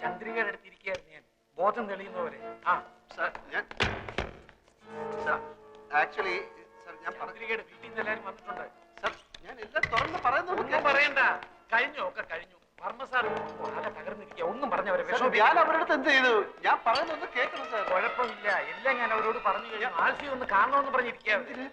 ചന്ദ്രികയുടെ അടുത്തിരിക്കുകയായിരുന്നു ഞാൻ, ബോധം തെളിയുന്നവരെ. ആ സാർ ഞാൻ ആക്ച്വലി സാർ ഞാൻ ചന്ദ്രികയുടെ വീട്ടിൽ നിന്ന് എല്ലാവരും വന്നിട്ടുണ്ട്. സാർ ഞാൻ എല്ലാം തുറന്ന് പറയുന്നു. ഒന്നും പറയണ്ട, കഴിഞ്ഞു, ഒക്കെ കഴിഞ്ഞു. വർമ്മ സാർ ആകെ തകർന്നിരിക്കുക. ഒന്നും പറഞ്ഞവരെ ഞാൻ അവരുടെ അടുത്ത് എന്ത് ചെയ്തു? ഞാൻ പറയുന്നൊന്ന് കേൾക്കണം സാർ. കുഴപ്പമില്ല, എല്ലാം ഞാൻ അവരോട് പറഞ്ഞു കഴിഞ്ഞു. ആൽഫി ഒന്ന് കാണണമെന്ന് പറഞ്ഞിരിക്കുക.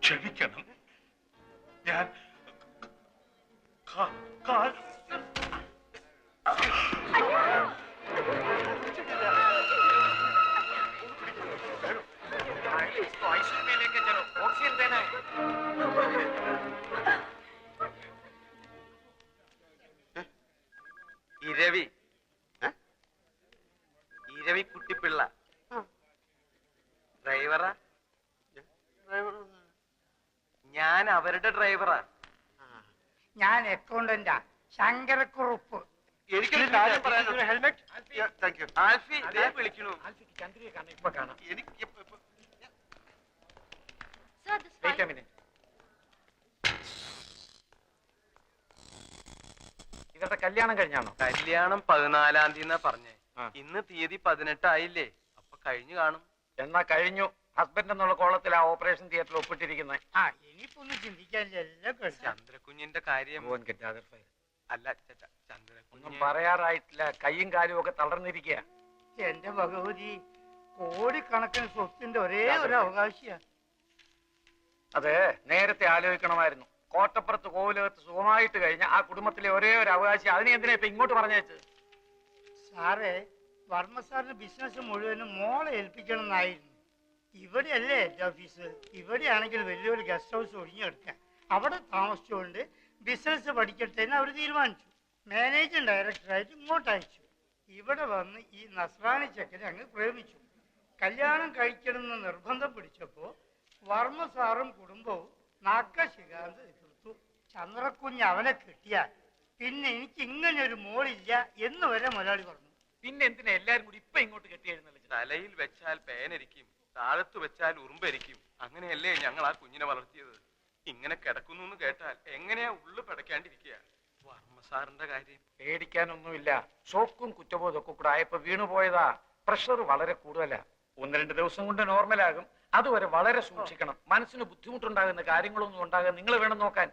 ക്ഷമിക്കണം, ഞാൻ ഓക്സിജൻ തേനെ. ഇരവി ഇരവി കുട്ടിപ്പിള്ള ഡ്രൈവറാ? ഞാൻ അവരുടെ ഡ്രൈവറാ. ഞാൻ അക്കൗണ്ടന്റാ, ശങ്കരക്കുറുപ്പ്. എനിക്കൊരു കാര്യം പറയാനുണ്ട്. ഹെൽമെറ്റ്. Thank you. ആൽഫി വിളിക്കണു. ആൽഫിക്ക് ചന്ദ്രിയെ കാണാം, ഇപ്പൊ കാണാം. എനിക്ക് വെയിറ്റ് എ മിനിറ്റ്. ഇവരുടെ കല്യാണം കഴിഞ്ഞാണോ? കല്യാണം 14-ാം തീയതി പറഞ്ഞേ. ഇന്ന് തീയതി 18 ആയില്ലേ? അപ്പൊ കഴിഞ്ഞു കാണും. എന്നാ കഴിഞ്ഞു. ഹസ്ബൻഡ് എന്നുള്ള കോളത്തിൽ ആ ഓപ്പറേഷൻ തിയേറ്ററിൽ ഒപ്പിട്ടിരിക്കുന്നത്. ആ ഇനിയിപ്പോ ഒന്നും ചിന്തിക്കാനില്ല. ചന്ദ്രകുഞ്ഞിന്റെ കാര്യം അല്ല, ഒന്നും ചന്ദ്രകുഞ്ഞ് പറയാറായിട്ടില്ല. കൈയും കാലും ഒക്കെ തളർന്നിരിക്കുക. എന്റെ ഭഗവതി, കോടിക്കണക്കിന് സ്വത്തിന്റെ ഒരേ ഒരു അവകാശിയാ. അത് നേരത്തെ ആലോചിക്കണമായിരുന്നു. കോട്ടപ്പുറത്ത് കോവിലകത്ത് സുഖമായിട്ട് കഴിഞ്ഞ ആ കുടുംബത്തിലെ ഒരേ ഒരു അവകാശി, അതിനെ എന്തിനാ ഇപ്പൊ ഇങ്ങോട്ട് പറഞ്ഞേച്ചത്? സാറേ, വർമ്മ സാറിന് ബിസിനസ് മുഴുവനും മോളെ ഏൽപ്പിക്കണം എന്നായിരുന്നു. ഇവിടെയല്ലേ എന്റെ ഓഫീസ്. ഇവിടെയാണെങ്കിൽ വലിയൊരു ഗസ്റ്റ് ഹൗസ് ഒഴിഞ്ഞെടുക്കാൻ, അവിടെ താമസിച്ചുകൊണ്ട് ബിസിനസ് പഠിക്കട്ടെ എന്ന് അവർ തീരുമാനിച്ചു. മാനേജിംഗ് ഡയറക്ടറായിട്ട് ഇങ്ങോട്ട് അയച്ചു. ഇവിടെ വന്ന് ഈ നസ്രാണി ചെക്കനെ അങ്ങ് പ്രേമിച്ചു. കല്യാണം കഴിക്കണമെന്ന് നിർബന്ധം പിടിച്ചപ്പോ വർമ്മ സാറും കുടുംബവും നാക്കശികാന്ത് എതിർത്തു. ചന്ദ്രക്കുഞ്ഞ് അവനെ കിട്ടിയാൽ പിന്നെ എനിക്ക് ഇങ്ങനെ ഒരു മോളില്ല എന്ന് വരെ മുതലാളി പറഞ്ഞു. പിന്നെ എന്തിനാ എല്ലാരും കൂടി ഇപ്പൊ ഇങ്ങോട്ട് കെട്ടിയായിരുന്നല്ലോ? തലയിൽ വെച്ചാൽ പേനരിക്കും, താഴത്ത് വെച്ചാൽ ഉറുമ്പരിക്കും. അങ്ങനെയല്ലേ ഞങ്ങൾ ആ കുഞ്ഞിനെ വളർത്തിയത്. ഇങ്ങനെ കിടക്കുന്നു എന്ന് കേട്ടാൽ എങ്ങനെയാ ഉള്ളു പിടയ്ക്കാണ്ടിരിക്കുക? വർമ്മ സാറിന്റെ കാര്യം പേടിക്കാനൊന്നുമില്ല. ഷോക്കും കുറ്റബോധവും ഒക്കെ കൂടെ ആയപ്പോ വീണുപോയതാ. പ്രഷർ വളരെ കൂടുതലാ. 1-2 ദിവസം കൊണ്ട് നോർമലാകും. അതുവരെ വളരെ സൂക്ഷിക്കണം. മനസ്സിന് ബുദ്ധിമുട്ടുണ്ടാകുന്ന കാര്യങ്ങളൊന്നും ഉണ്ടാകാൻ നിങ്ങൾ വേണം നോക്കാൻ.